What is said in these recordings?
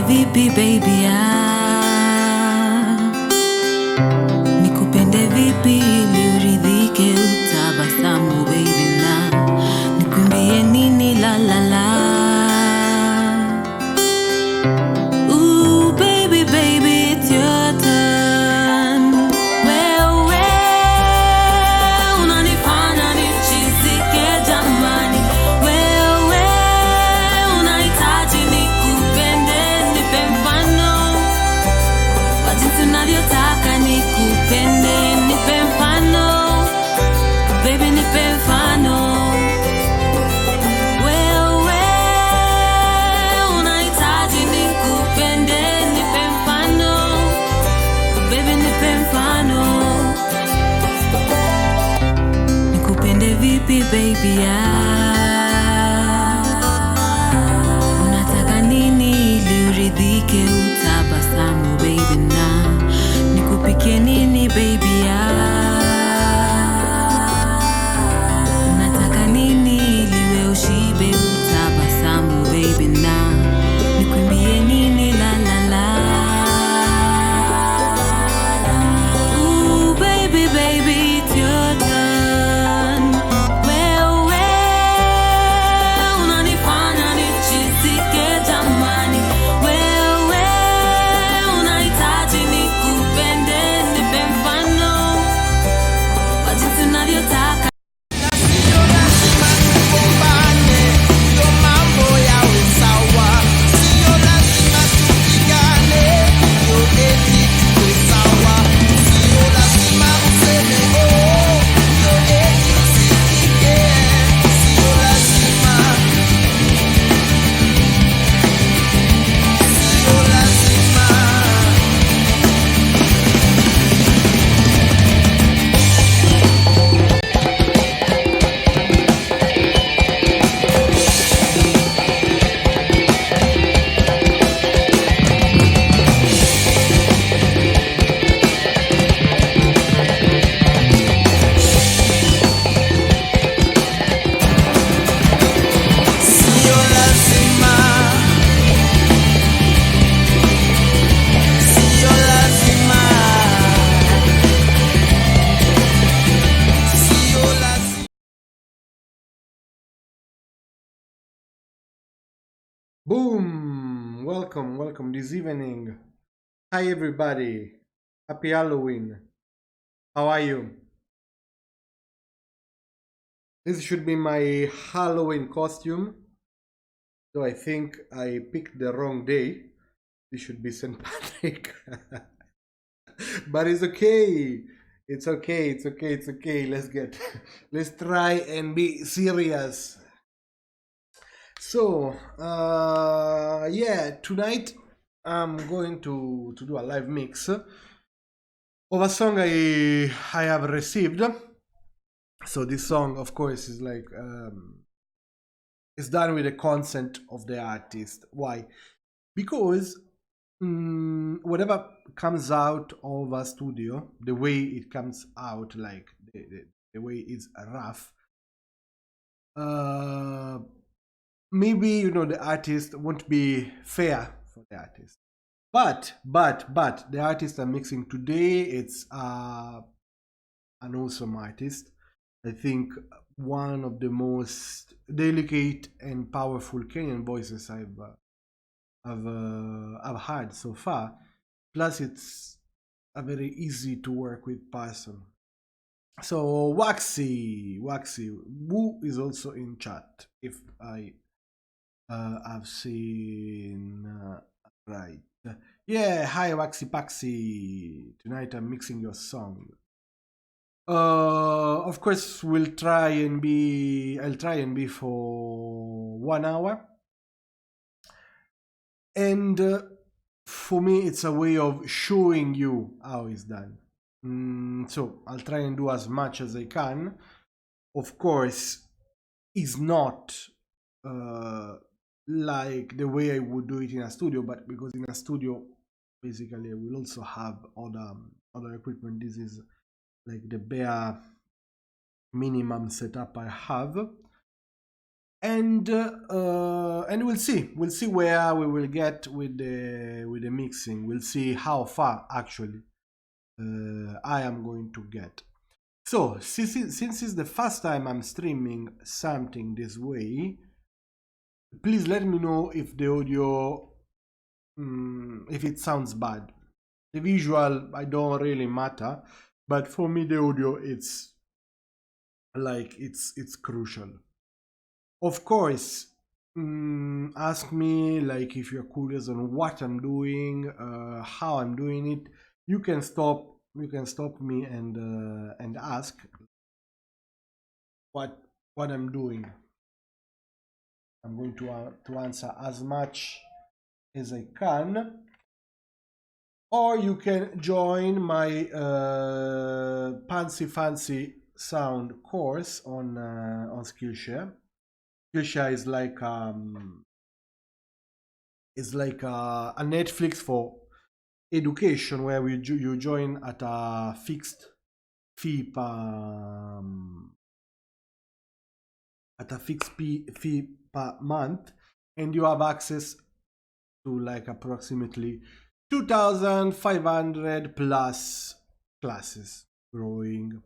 vipi baby nikupende vipi ili uridhike utabasamu baby na nikuimbie nini la la la. Ooh baby baby it's your turn. Wewe unanifanya nichizike jamani. Wewe unahitaji nikupende nipe mfano wa jinsi unavyotaka nikupende nipe mfano baby nipe mfano. Wewe unahitaji nikupende nipe mfano baby nipe mfano. Nikupende vipi baby unataka nini ili uridhike utabasamu baby na nikupikie nini baby unataka nini ili we ushibe utabasamu baby na nikuimbie nini la la la. Ooh baby baby it's your turn. Wewe unanifanya nichizike jamani. Wewe unahitaji nikupende nipe mfano wa jinsi unavyotaka. Boom! Welcome this evening. Hi everybody. Happy Halloween. How are you? This should be my Halloween costume. So I think I picked the wrong day. This should be St. Patrick. But it's okay. It's okay. Let's try and be serious. So yeah, tonight I'm going to do a live mix of a song I have received. So this song, of course, is like it's done with the consent of the artist. Why? Because whatever comes out of a studio, the way it comes out, like the way it's rough, maybe the artist won't be fair for the artist, but the artist I'm mixing today, it's an awesome artist. I think one of the most delicate and powerful Kenyan voices I've heard so far. Plus it's a very easy to work with person. So Waksy, who is also in chat, if I've seen right. Yeah, hi Waksy Paxy. Tonight I'm mixing your song. Of course I'll try and be for 1 hour. And for me it's a way of showing you how it's done. So I'll try and do as much as I can. Of course, it's not like the way I would do it in a studio, but because in a studio basically I will also have other equipment. This is like the bare minimum setup I have. And and we'll see where we will get with the mixing. We'll see how far actually I am going to get. So since it's the first time I'm streaming something this way, please let me know if the audio, if it sounds bad. The visual, I don't really matter, but for me the audio, it's like it's crucial. Of course, ask me, like, if you're curious on what I'm doing, how I'm doing it. You can stop me and ask what I'm doing. I'm going to answer as much as I can. Or you can join my fancy sound course on Skillshare. Skillshare is like a Netflix for education, where you join at a fixed fee per fee per month, and you have access to like approximately 2,500 plus classes growing.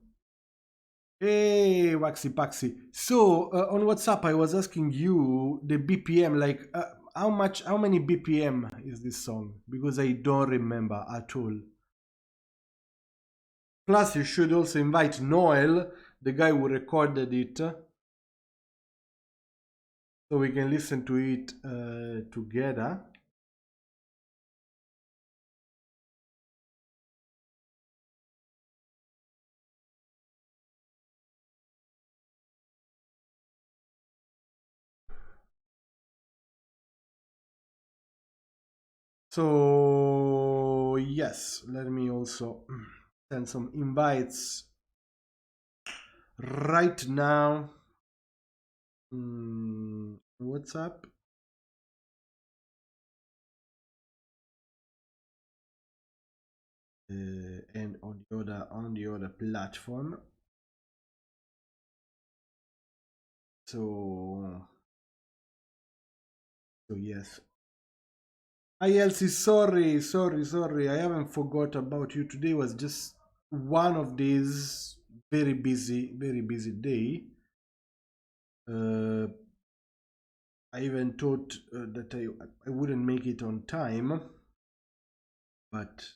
Hey, Waksy Paxy. So on WhatsApp, I was asking you the BPM, like how many BPM is this song? Because I don't remember at all. Plus, you should also invite Noel, the guy who recorded it, so we can listen to it together. So yes, let me also send some invites right now. WhatsApp. And on the other platform. So yes. Hi Elsie, sorry. I haven't forgot about you. Today was just one of these very busy day. I even thought that I wouldn't make it on time, but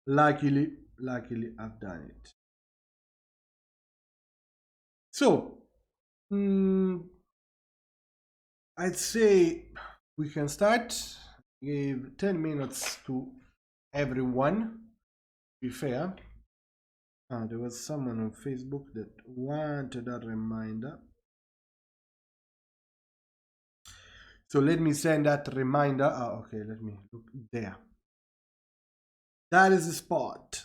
luckily I've done it. So I'd say we can start. Give 10 minutes to everyone. Be fair. There was someone on Facebook that wanted a reminder. So let me send that reminder. Okay, let me look there. That is the spot.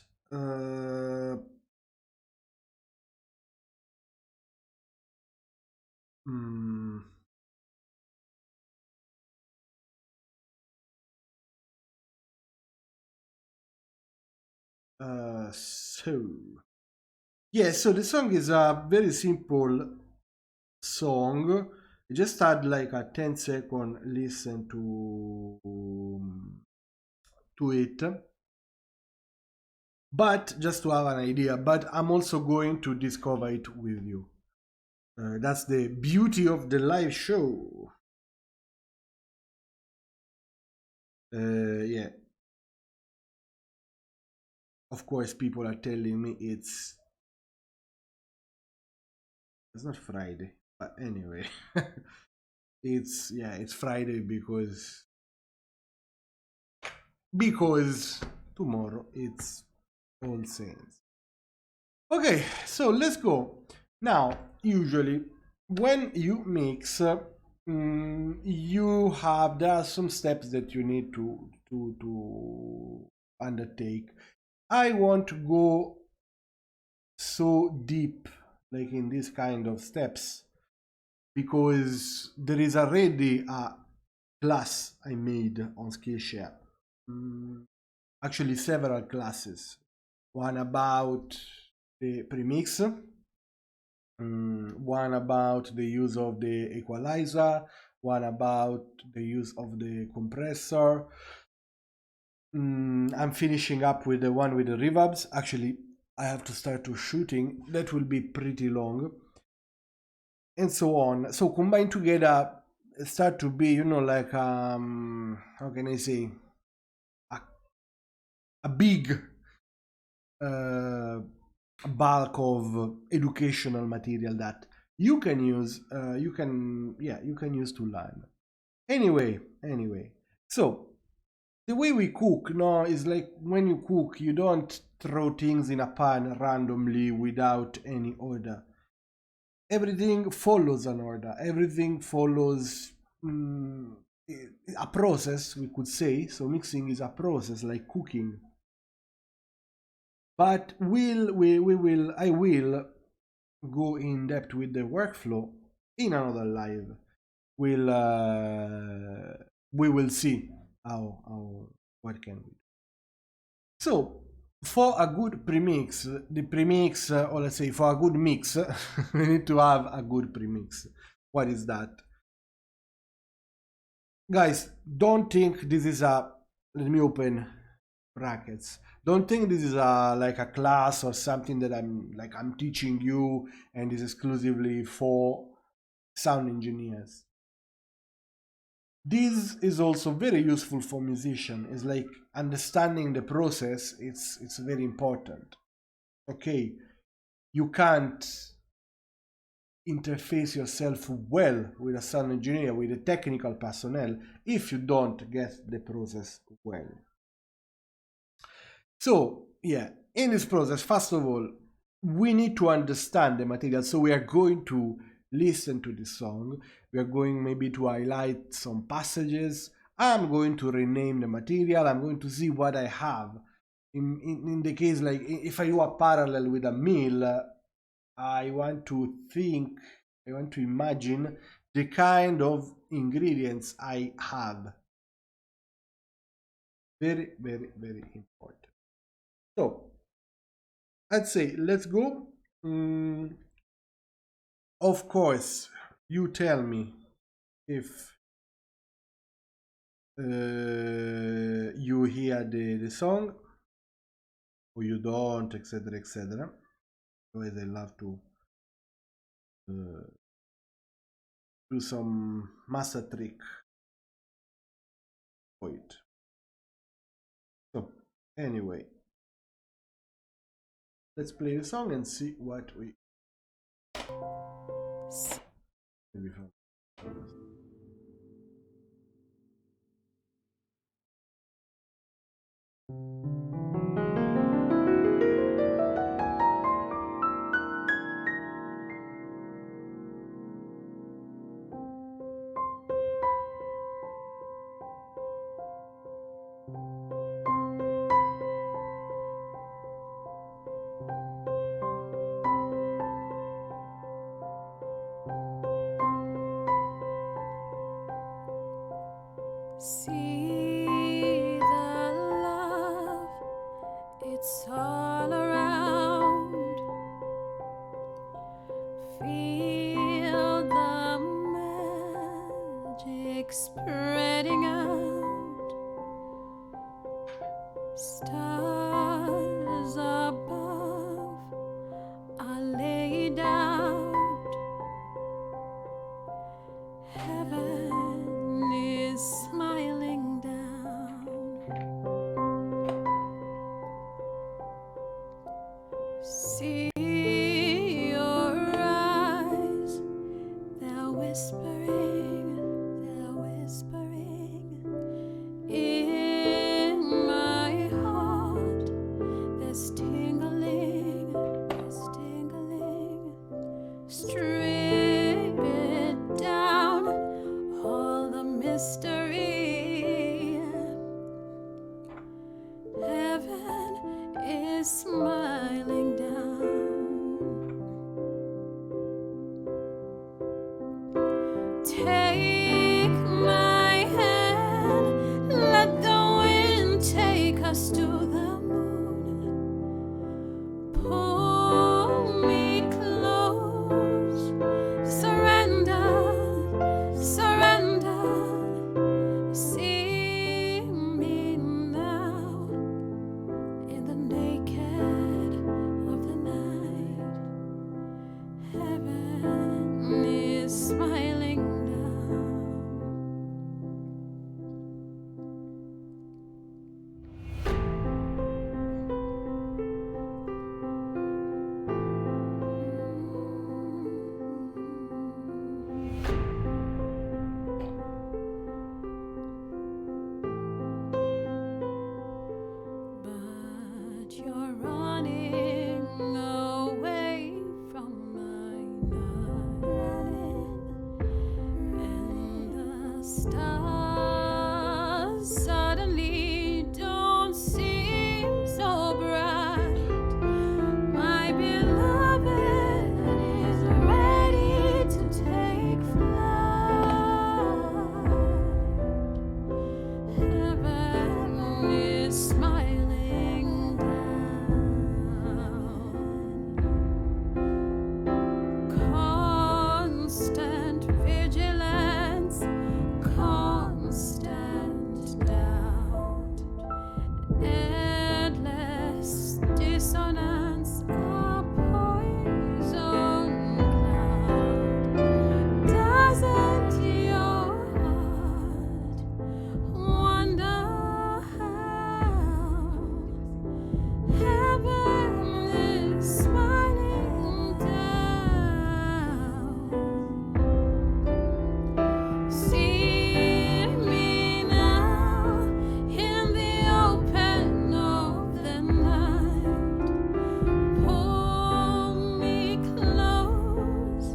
So the song is a very simple song. I just had like a 10-second listen to it, but just to have an idea. But I'm also going to discover it with you. That's the beauty of the live show. Yeah. Of course, people are telling me it's not Friday, but anyway, it's Friday because tomorrow it's All Saints. Okay, so let's go. Now, usually when you mix, there are some steps that you need to undertake. I want to go so deep, like in this kind of steps, because there is already a class I made on Skillshare. Actually, several classes. One about the premix, one about the use of the equalizer, one about the use of the compressor. I'm finishing up with the one with the reverbs. Actually, I have to start to shooting. That will be pretty long. And so on. So combined together, start to be, like, how can I say, a big bulk of educational material that you can use, you can use to learn. Anyway, so the way we cook, no, is like when you cook, you don't throw things in a pan randomly without any order. Everything follows an order. Everything follows a process, we could say. So mixing is a process like cooking. But I will go in depth with the workflow in another live. We will see what can we do. So for a good premix, or let's say for a good mix, we need to have a good premix. What is that? Guys, don't think this is let me open brackets. Don't think this is like a class or something that I'm teaching you and is exclusively for sound engineers. This is also very useful for musicians. It's like understanding the process. It's very important. Okay, you can't interface yourself well with a sound engineer, with a technical personnel, if you don't get the process well. So yeah, in this process, first of all, we need to understand the material. So we are going to listen to the song. We are going maybe to highlight some passages. I'm going to rename the material. I'm going to see what I have. In the case, like if I do a parallel with a meal, I want to imagine the kind of ingredients I have. Very, very, very important. So I'd say let's go. Of course, you tell me if you hear the song or you don't, etc., etc. Otherwise, I love to do some master trick for it. So anyway, let's play the song and see what we maybe from. See the love, it's all around. Feel the magic spreading out. Stars above are laid out. Heaven is smiling down. See your eyes, they're whispering in my heart. There's tingling, strip it down, all the mystery. Heaven is smiling down. Take my hand, let the wind take us to the moon. Pull me close. stars suddenly don't seem so bright. My beloved is ready to take flight. Heaven is smiling down. Constant vigilance, constant doubt, endless dissonance, a poison cloud. Doesn't your heart wonder how heaven is smiling down? See me now in the open of the night. Pull me close.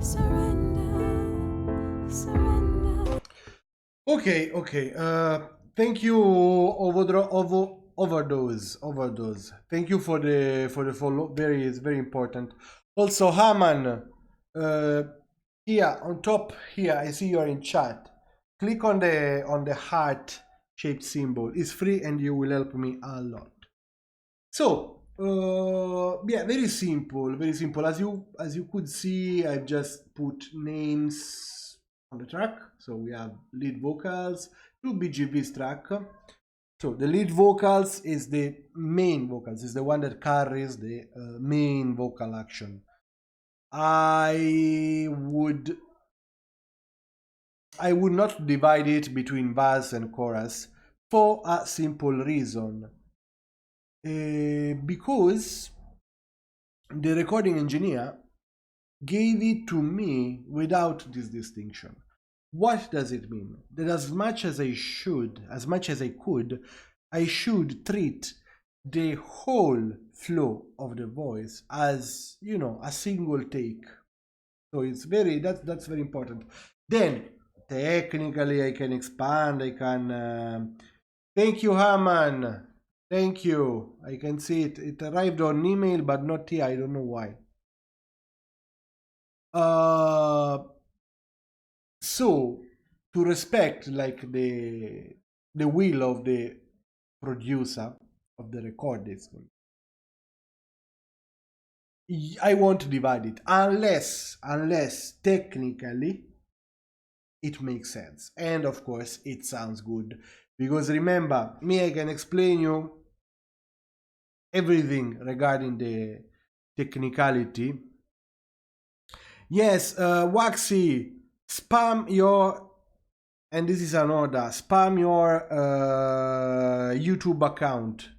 Surrender, surrender. Okay. Thank you, overdose. Thank you for the follow. It's very important. Also, Haman, here on top here, I see you're in chat. Click on the heart shaped symbol. It's free and you will help me a lot. So, yeah, very simple. As you could see, I've just put names on the track. So we have lead vocals, 2 BGVs track. So the lead vocals is the main vocals, is the one that carries the main vocal action. I would not divide it between verse and chorus for a simple reason. Because the recording engineer gave it to me without this distinction. What does it mean? That as much as I could, I should treat the whole flow of the voice as, you know, a single take. So it's that's very important. Then technically I can expand, I can thank you, Haman. Thank you. I can see it. It arrived on email, but not here. I don't know why. So to respect like the will of the producer of the recordings, I won't divide it unless technically it makes sense, and of course it sounds good. Because remember, me, I can explain you everything regarding the technicality. Yes, Waksy, spam your, and this is an order, spam your YouTube account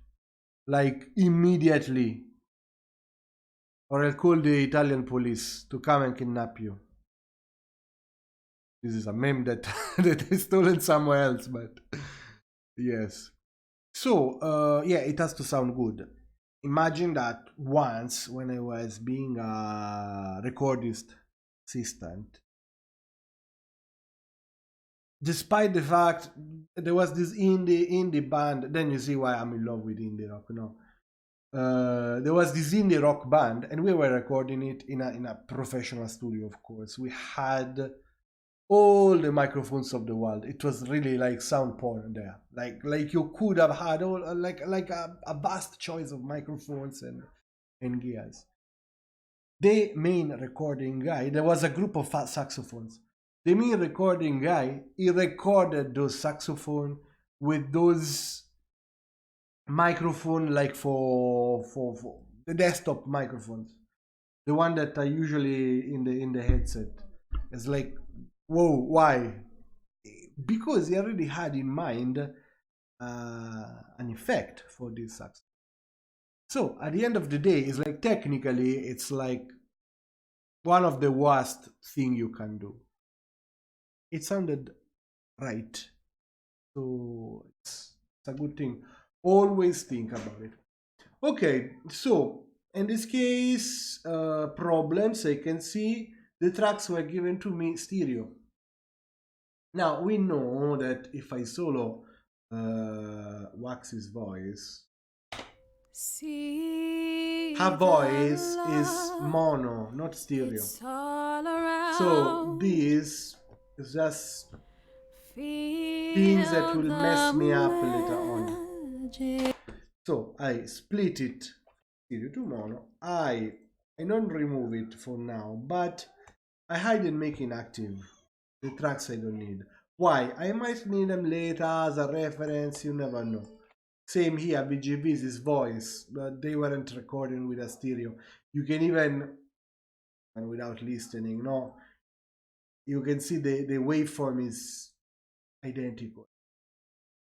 like immediately, or I'll call the Italian police to come and kidnap you. This is a meme that that is stolen somewhere else, but yes. So yeah, it has to sound good. Imagine that once when I was being a recordist assistant, despite the fact there was this indie band, then you see why I'm in love with indie rock, you know. There was this indie rock band, and we were recording it in a professional studio. Of course, we had all the microphones of the world. It was really like sound porn there. Like you could have had all like a vast choice of microphones and gears. The main recording guy, there was a group of saxophones. The main recording guy, he recorded those saxophone with those microphone like for the desktop microphones, the one that are usually in the headset. It's like, whoa, why? Because he already had in mind an effect for this saxophone. So at the end of the day, it's like technically it's like one of the worst thing you can do. It sounded right, so it's a good thing. Always think about it. Okay, so in this case, problems, I can see the tracks were given to me stereo. Now we know that if I solo Waksy's voice, her voice is mono, not stereo. So this is just things that will mess me up later on. So I split it stereo to mono. I don't remove it for now, but I hide and make inactive the tracks I don't need. Why? I might need them later as a reference, you never know. Same here, BGB's his voice, but they weren't recording with a stereo. You can even, and without listening, no, you can see the waveform is identical,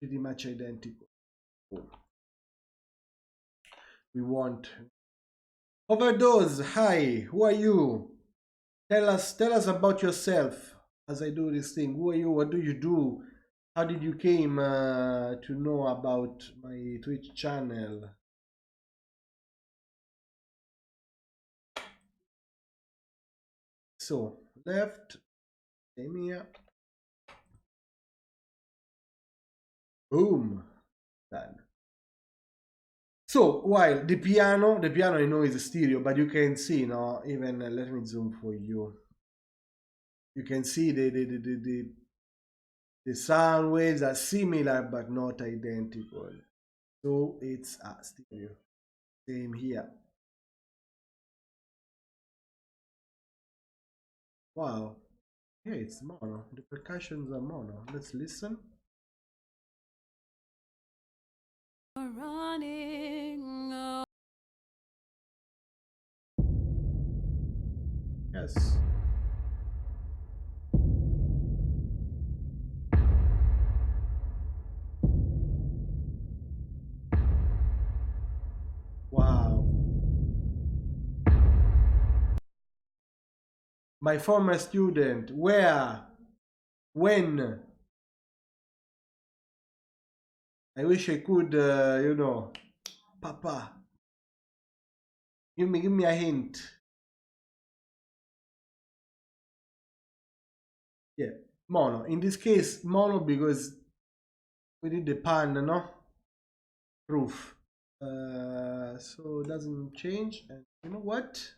pretty much identical. We want Overdose. Hi, who are you? Tell us about yourself as I do this thing. Who are you? What do you do? How did you came to know about my Twitch channel? So left, same here. Boom, done. So while the piano I know is a stereo, but you can see, no, even let me zoom for you. You can see the sound waves are similar but not identical. So it's a stereo. Same here. Wow. Yeah, it's mono. The percussions are mono. Let's listen. Yes. Wow. My former student. Where? When? I wish I could, you know, Papa. Give me a hint. Yeah, mono. In this case, mono because we did the pan, no? Proof. So it doesn't change. And you know what?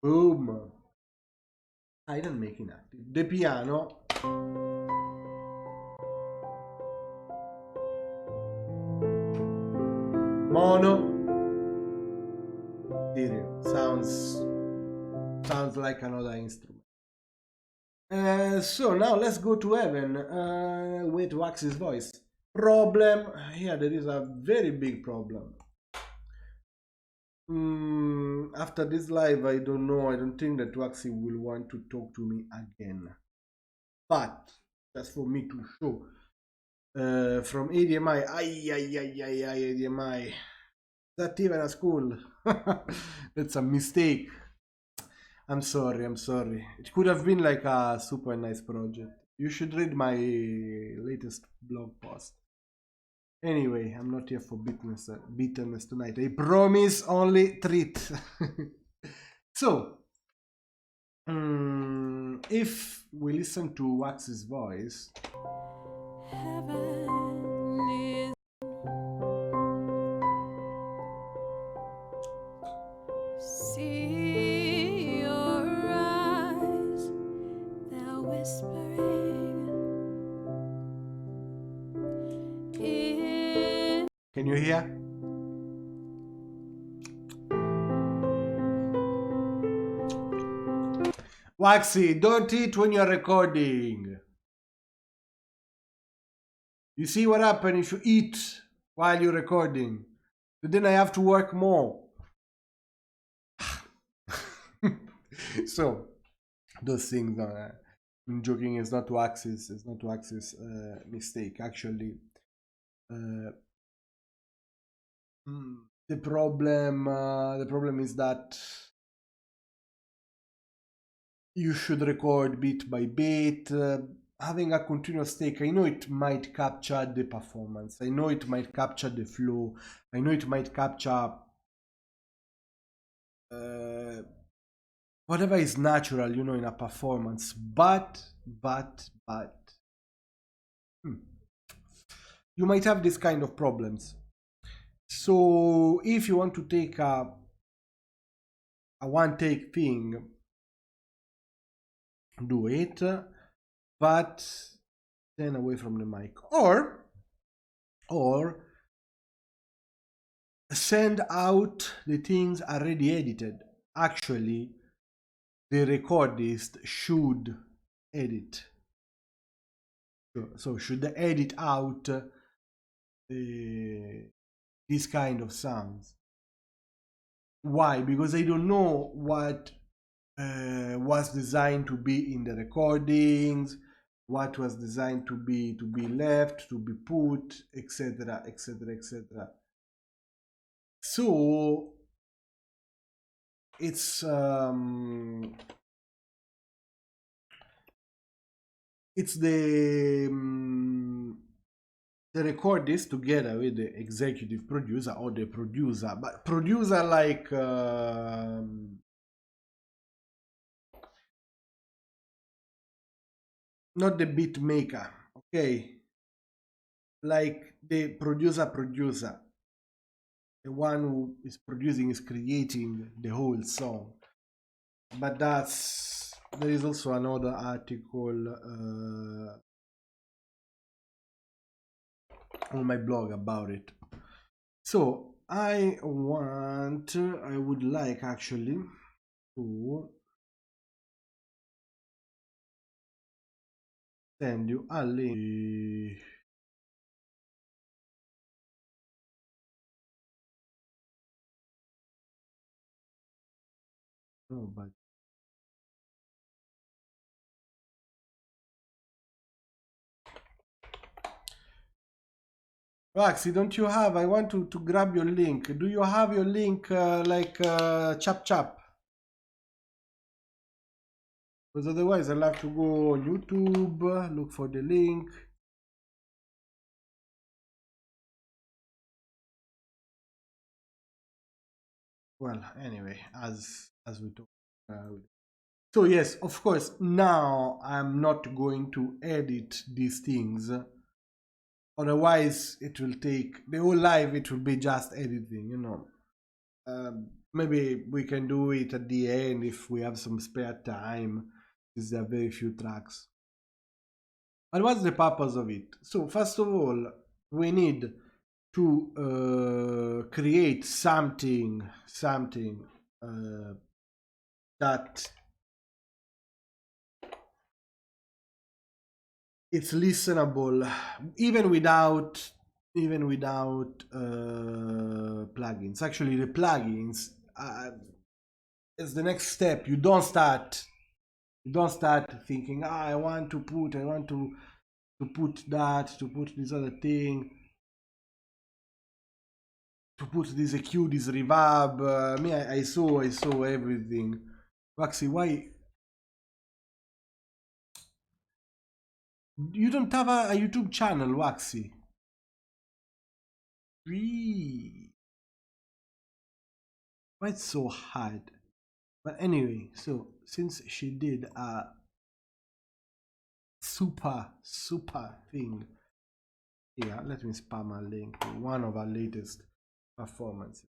Boom. I don't make inactive. The piano. Mono. Stereo. Sounds like another instrument. So now let's go to heaven with Waksy's voice. Problem. Here there is a very big problem. After this live, I don't know. I don't think that Waksy will want to talk to me again. But just for me to show from ADMI, ADMI. Is that even a school? That's a mistake. I'm sorry. It could have been like a super nice project. You should read my latest blog post. Anyway, I'm not here for bitterness tonight. I promise only treat. So, if we listen to Waksy's voice, see your eyes, they're whispering in. can you hear? Waksy, don't eat when you're recording. You see what happens if you eat while you're recording? But then I have to work more. So, those things are... I'm joking, it's not Waksy's mistake. Actually, the problem is that you should record bit by bit. Having a continuous take, I know it might capture the performance, I know it might capture the flow, I know it might capture whatever is natural, in a performance. But you might have this kind of problems. So if you want to take a one take thing, do it, but then away from the mic, or send out the things already edited. Actually, the recordist should edit, so should edit out this kind of sounds. Why? Because I don't know what was designed to be in the recordings, what was designed to be left, to be put, etc., etc., etc. So it's the recordist together with the executive producer or the producer, but producer like not the beat maker, okay, like the producer, the one who is producing, is creating the whole song. But there is also another article on my blog about it. So I would like actually to send you a link. Oh, but Waksy, don't you have? I want to grab your link. Do you have your link chap? Because otherwise I'll have to go on YouTube, look for the link. Well, anyway, as we talk. So yes, of course, now I'm not going to edit these things. Otherwise, it will take the whole life. It will be just editing, maybe we can do it at the end if we have some spare time. There are very few tracks. But what's the purpose of it? So first of all, we need to create something that it's listenable even without plugins. Actually, the plugins is the next step. You don't start thinking, I want to put that, to put this other thing, to put this EQ, this reverb. I saw everything. Waksy, why you don't have a YouTube channel, Waksy? Why it's so hard? But anyway, so since she did a super thing here, let me spam a link to one of our latest performances,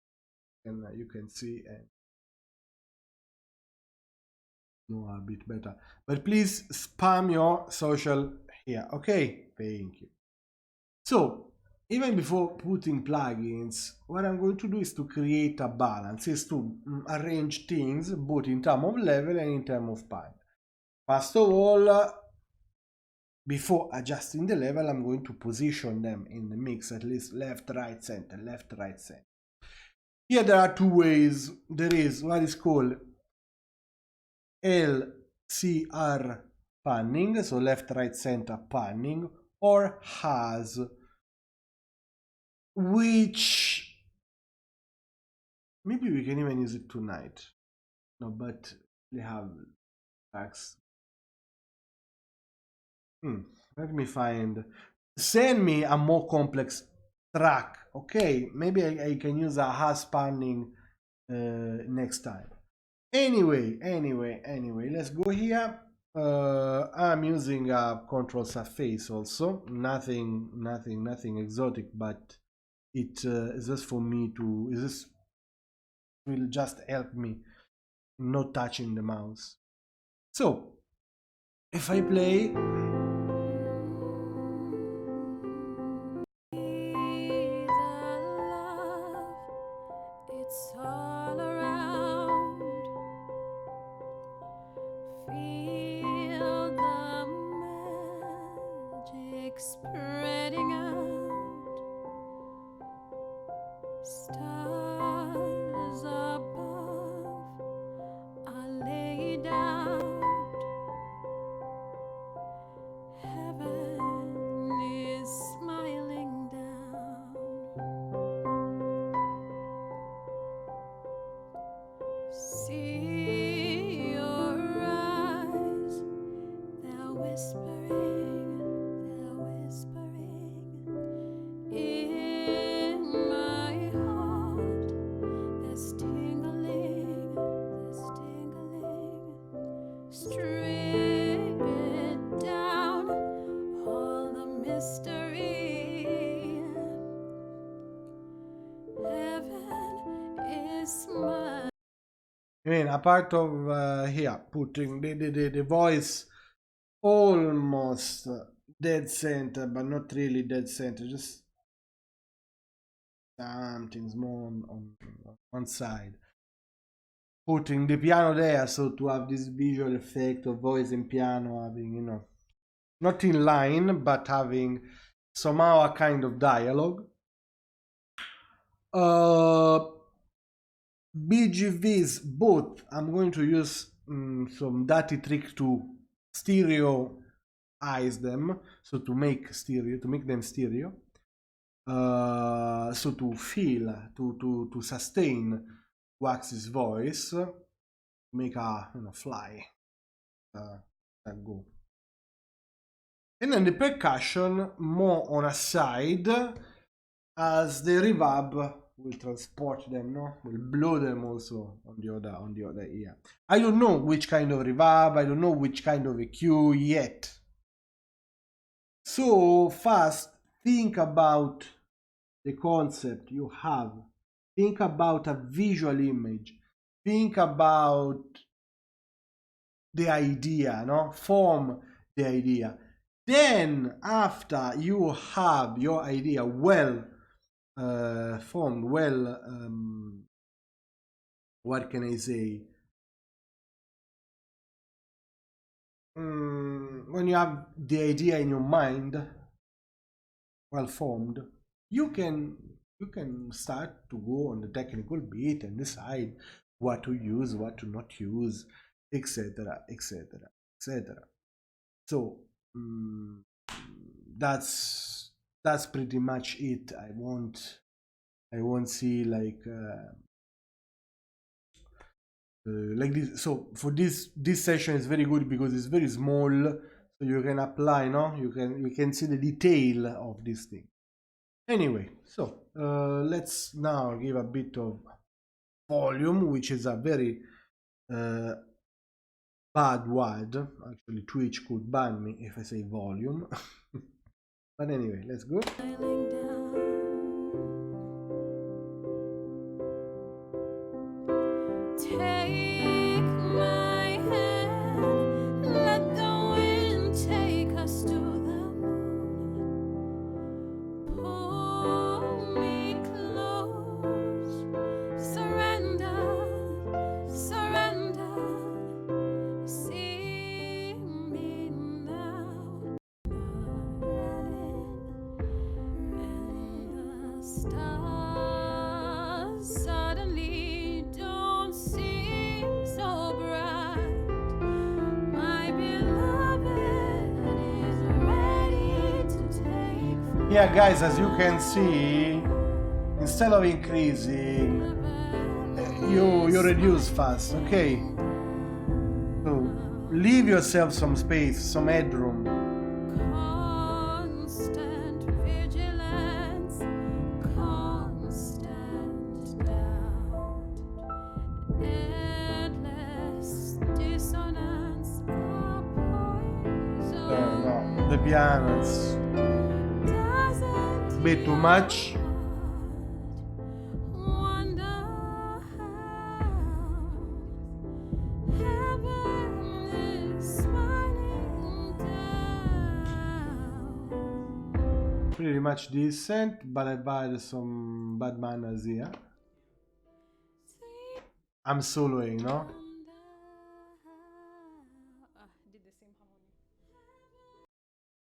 and you can see and know a bit better. But please spam your social here, okay? Thank you. So even before putting plugins, what I'm going to do is to create a balance, is to arrange things both in terms of level and in terms of pipe. First of all, before adjusting the level, I'm going to position them in the mix, at least left, right, center, left, right, center. Here there are two ways. There is what is called LCR panning, so left, right, center panning, or has, which maybe we can even use it tonight. No, but they have tracks. Let me find. Send me a more complex track, okay? Maybe I can use a has panning next time. Anyway, let's go here. I'm using a control surface also, nothing exotic, but it is just for me to, this will just help me not touching the mouse. So if I play, It's all around. Feel the magic spreading out. Stars above are laid out. Heaven is smiling down. See your eyes, they're whispering in my heart. There's tingling, strip it down, all the mystery. Heaven is mine. I mean, a part of here putting the voice almost dead center, but not really dead center, just something small on one side. Putting the piano there, so to have this visual effect of voice and piano having, you know, not in line, but having somehow a kind of dialogue. BGVs both, I'm going to use some dirty trick to stereoize them, so to make them stereo, so to feel, to sustain Waksy's voice, make a, you know, fly, that go. And then the percussion more on a side, as the reverb will transport them, no? Will blow them also on the other ear. I don't know which kind of reverb, I don't know which kind of EQ yet. So first, think about the concept you have. Think about a visual image. Think about the idea, no? Form the idea. Then after you have your idea well formed, well, what can I say? When you have the idea in your mind well formed, you can start to go on the technical bit and decide what to use, what to not use, etc. So that's pretty much it. I won't see like this. So for this session is very good because it's very small, so you can apply, no? You can see the detail of this thing. Anyway, so let's now give a bit of volume, which is a very bad word. Actually, Twitch could ban me if I say volume. But anyway, let's go. Take my hand, let the wind take us to the moon. Pull me close, surrender, see me now. And the stars suddenly don't seem so bright. My beloved is ready to take flight. Yeah, guys, as you can see, instead of increasing, you reduce fast, okay? So leave yourself some space, some headroom. Constant vigilance, constant doubt, endless piano, it's a bit too much. Pretty much decent, but I bought some bad manners here. I'm soloing, no? Did the same harmony.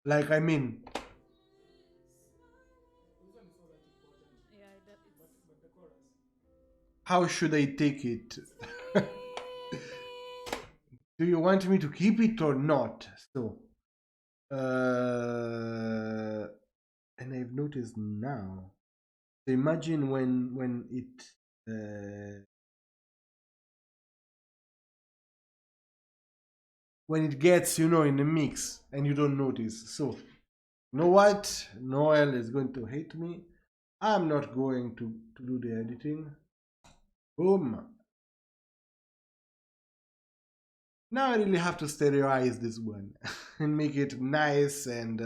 Like, I mean, Yeah, it's but the chorus. how should I take it? Do you want me to keep it or not? So, and I've noticed now. So imagine when it gets, you know, in the mix and you don't notice. So, you know what? Noel is going to hate me. I'm not going to do the editing. Boom. Now I really have to stereoize this one and make it nice and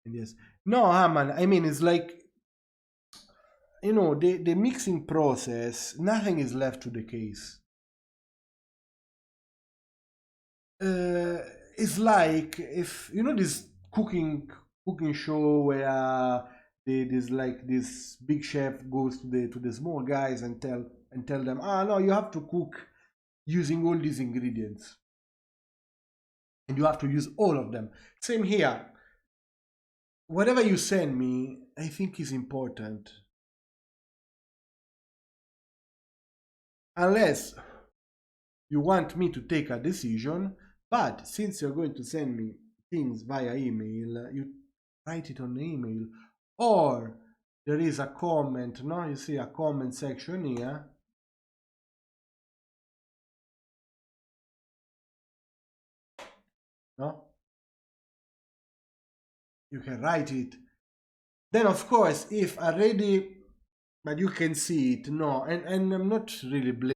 yes. No, man. I mean, it's like, you know, the mixing process. Nothing is left to the case. It's like, if you know this cooking show where this like this big chef goes to the small guys and tell them, no, you have to cook using all these ingredients and you have to use all of them. Same here. Whatever you send me, I think is important, unless you want me to take a decision. But since you're going to send me things via email, you write it on the email, or there is a comment. Now you see a comment section here. No, you can write it. Then of course, if already, but you can see it. No, and I'm not really blaming